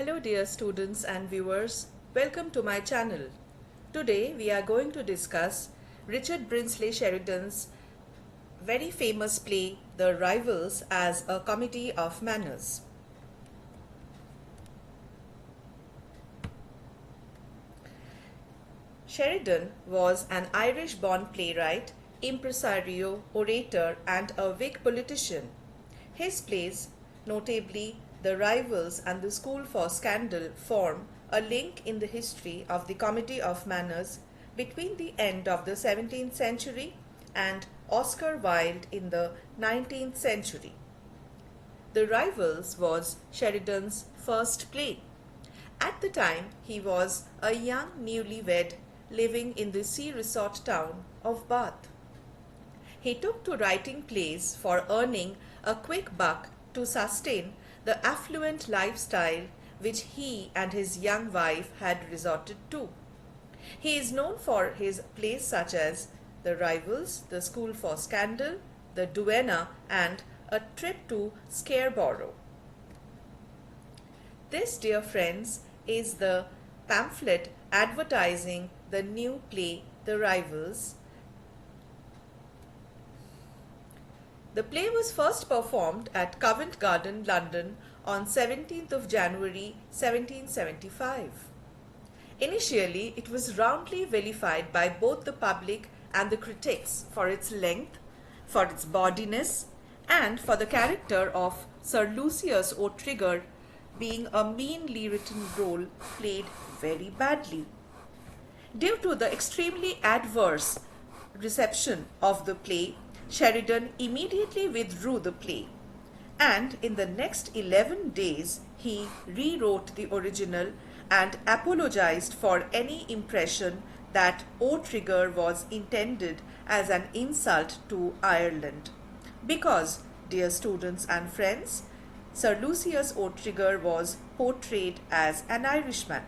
Hello dear students and viewers, welcome to my channel. Today we are going to discuss Richard Brinsley Sheridan's very famous play The Rivals as a comedy of manners. Sheridan was an Irish-born playwright, impresario, orator and a Whig politician. His plays, notably The Rivals and The School for Scandal, form a link in the history of the comedy of manners between the end of the 17th century and Oscar Wilde in the 19th century. The Rivals was Sheridan's first play. At the time, he was a young newlywed living in the sea resort town of Bath. He took to writing plays for earning a quick buck to sustain the affluent lifestyle which he and his young wife had resorted to. He is known for his plays such as The Rivals, The School for Scandal, The Duenna and A Trip to Scarborough. This, dear friends, is the pamphlet advertising the new play The Rivals. The play was first performed at Covent Garden, London on 17th of January 1775. Initially, it was roundly vilified by both the public and the critics for its length, for its bawdiness, and for the character of Sir Lucius O'Trigger being a meanly written role played very badly. Due to the extremely adverse reception of the play, Sheridan immediately withdrew the play, and in the next 11 days he rewrote the original and apologized for any impression that O'Trigger was intended as an insult to Ireland. Because, dear students and friends, Sir Lucius O'Trigger was portrayed as an Irishman.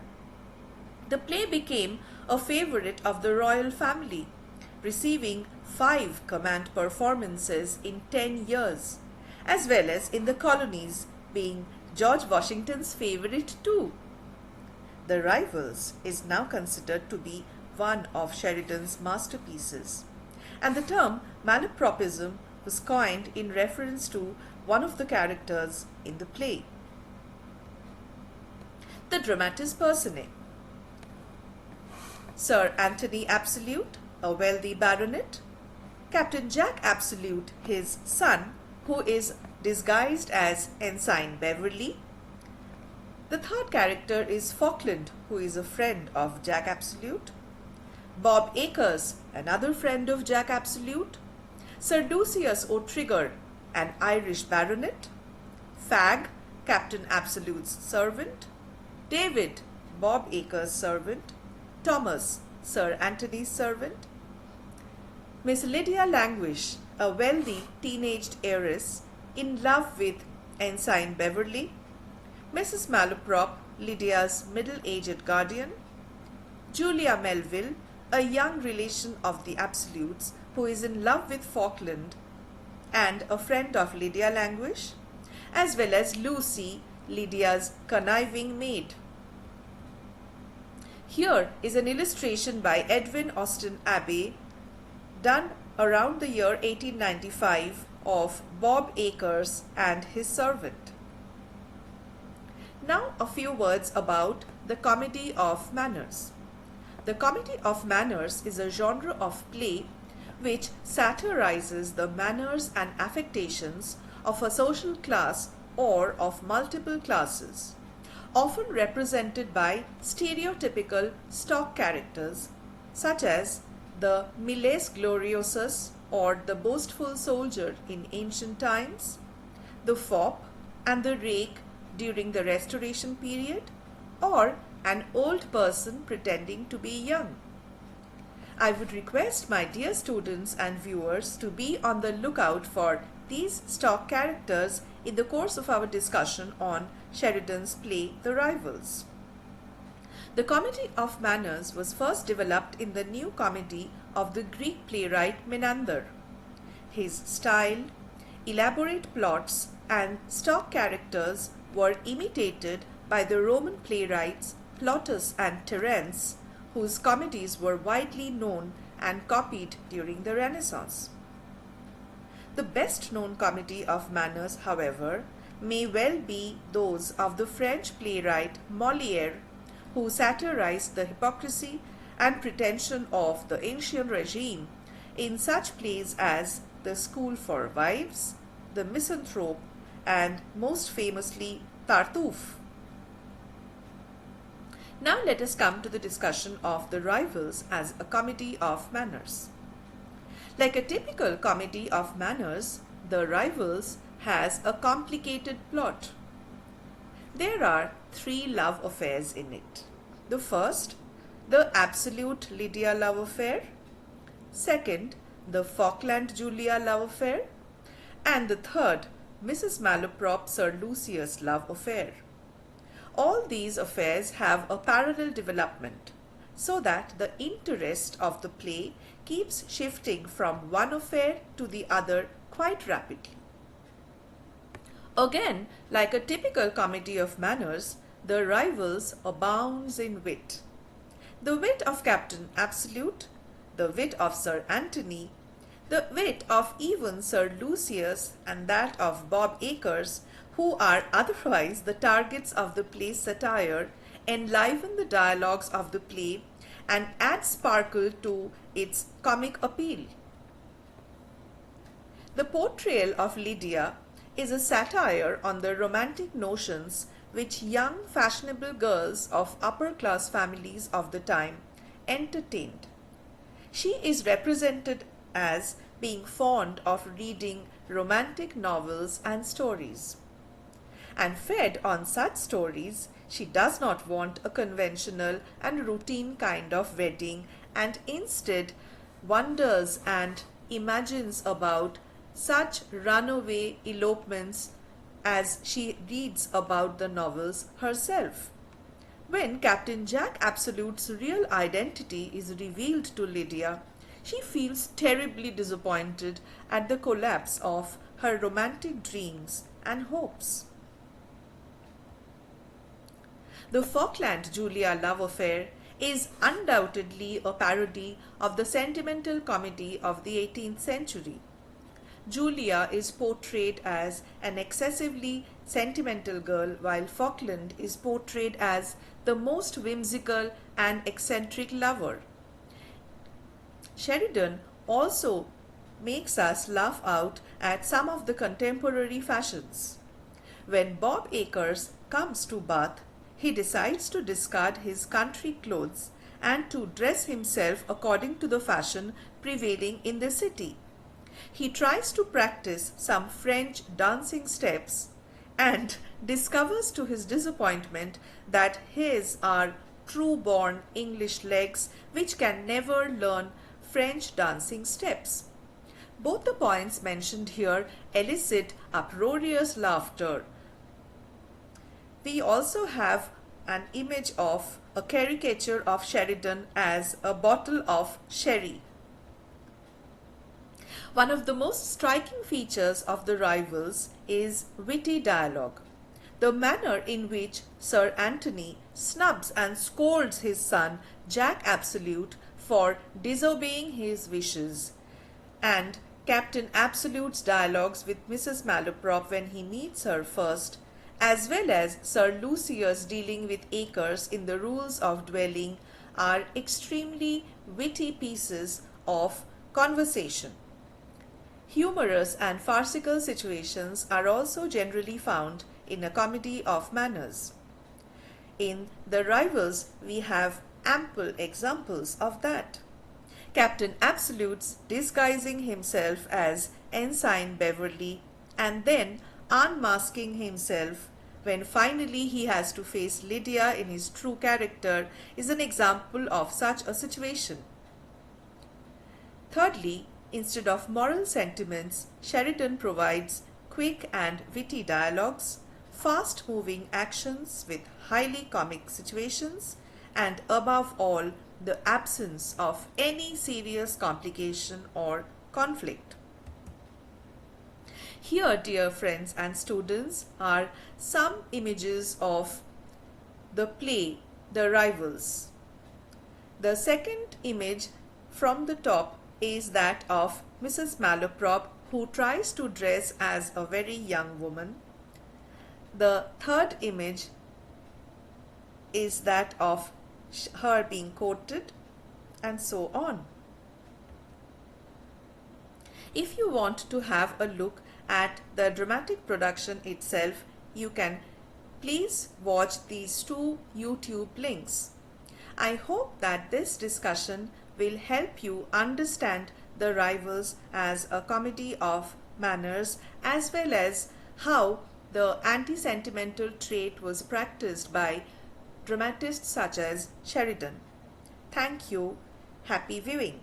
The play became a favorite of the royal family, receiving 5 command performances in 10 years, as well as in the colonies, being George Washington's favorite too. The Rivals is now considered to be one of Sheridan's masterpieces, and the term malapropism was coined in reference to one of the characters in the play. The dramatis personae. Sir Anthony Absolute, a wealthy baronet. Captain Jack Absolute, his son, who is disguised as Ensign Beverley. The third character is Falkland, who is a friend of Jack Absolute. Bob Acres, another friend of Jack Absolute. Sir Lucius O'Trigger, an Irish baronet. Fag, Captain Absolute's servant. David, Bob Acres' servant. Thomas, Sir Anthony's servant. Miss Lydia Languish, a wealthy teenaged heiress in love with Ensign Beverley. Mrs. Malaprop, Lydia's middle-aged guardian. Julia Melville, a young relation of the Absolutes who is in love with Falkland and a friend of Lydia Languish, as well as Lucy, Lydia's conniving maid. Here is an illustration by Edwin Austen Abbey, done around the year 1895, of Bob Acres and his servant. Now a few words about the comedy of manners. The comedy of manners is a genre of play which satirizes the manners and affectations of a social class or of multiple classes, often represented by stereotypical stock characters such as the Miles Gloriosus or the boastful soldier in ancient times, the fop and the rake during the Restoration period, or an old person pretending to be young. I would request my dear students and viewers to be on the lookout for these stock characters in the course of our discussion on Sheridan's play The Rivals. The comedy of manners was first developed in the new comedy of the Greek playwright Menander. His style, elaborate plots and stock characters were imitated by the Roman playwrights Plautus and Terence, whose comedies were widely known and copied during the Renaissance. The best known comedy of manners, however, may well be those of the French playwright Molière, who satirized the hypocrisy and pretension of the ancient regime in such plays as The School for Wives, The Misanthrope, and most famously Tartuffe. Now let us come to the discussion of The Rivals as a comedy of manners. Like a typical comedy of manners, The Rivals has a complicated plot. There are 3 love affairs in it. The first, the absolute Lydia love affair. Second, the Falkland-Julia love affair. And the third, Mrs. Malaprop-Sir Lucius love affair. All these affairs have a parallel development, so that the interest of the play keeps shifting from one affair to the other quite rapidly. Again, like a typical comedy of manners, The Rivals abounds in wit. The wit of Captain Absolute, the wit of Sir Anthony, the wit of even Sir Lucius, and that of Bob Acres, who are otherwise the targets of the play's satire, enliven the dialogues of the play and add sparkle to its comic appeal. The portrayal of Lydia is a satire on the romantic notions which young fashionable girls of upper-class families of the time entertained. She is represented as being fond of reading romantic novels and stories. And fed on such stories, she does not want a conventional and routine kind of wedding, and instead wonders and imagines about such runaway elopements as she reads about the novels herself. When Captain Jack Absolute's real identity is revealed to Lydia, she feels terribly disappointed at the collapse of her romantic dreams and hopes. The Falkland-Julia love affair is undoubtedly a parody of the sentimental comedy of the 18th century. Julia is portrayed as an excessively sentimental girl, while Falkland is portrayed as the most whimsical and eccentric lover. Sheridan also makes us laugh out at some of the contemporary fashions. When Bob Acres comes to Bath, he decides to discard his country clothes and to dress himself according to the fashion prevailing in the city. He tries to practice some French dancing steps and discovers to his disappointment that his are true-born English legs which can never learn French dancing steps. Both the points mentioned here elicit uproarious laughter. We also have an image of a caricature of Sheridan as a bottle of sherry. One of the most striking features of The Rivals is witty dialogue. The manner in which Sir Anthony snubs and scolds his son Jack Absolute for disobeying his wishes, and Captain Absolute's dialogues with Mrs. Malaprop when he meets her first, as well as Sir Lucius dealing with Acres in The Rules of Dwelling, are extremely witty pieces of conversation. Humorous and farcical situations are also generally found in a comedy of manners. In The Rivals, we have ample examples of that. Captain Absolute's disguising himself as Ensign Beverley and then unmasking himself when finally he has to face Lydia in his true character is an example of such a situation. Thirdly, instead of moral sentiments, Sheridan provides quick and witty dialogues, fast-moving actions with highly comic situations, and above all, the absence of any serious complication or conflict. Here, dear friends and students, are some images of the play, The Rivals. The second image from the top is that of Mrs. Malaprop, who tries to dress as a very young woman. The third image is that of her being courted, and so on. If you want to have a look at the dramatic production itself, you can please watch these two YouTube links. I hope that this discussion will help you understand The Rivals as a comedy of manners, as well as how the anti-sentimental trait was practiced by dramatists such as Sheridan. Thank you. Happy viewing.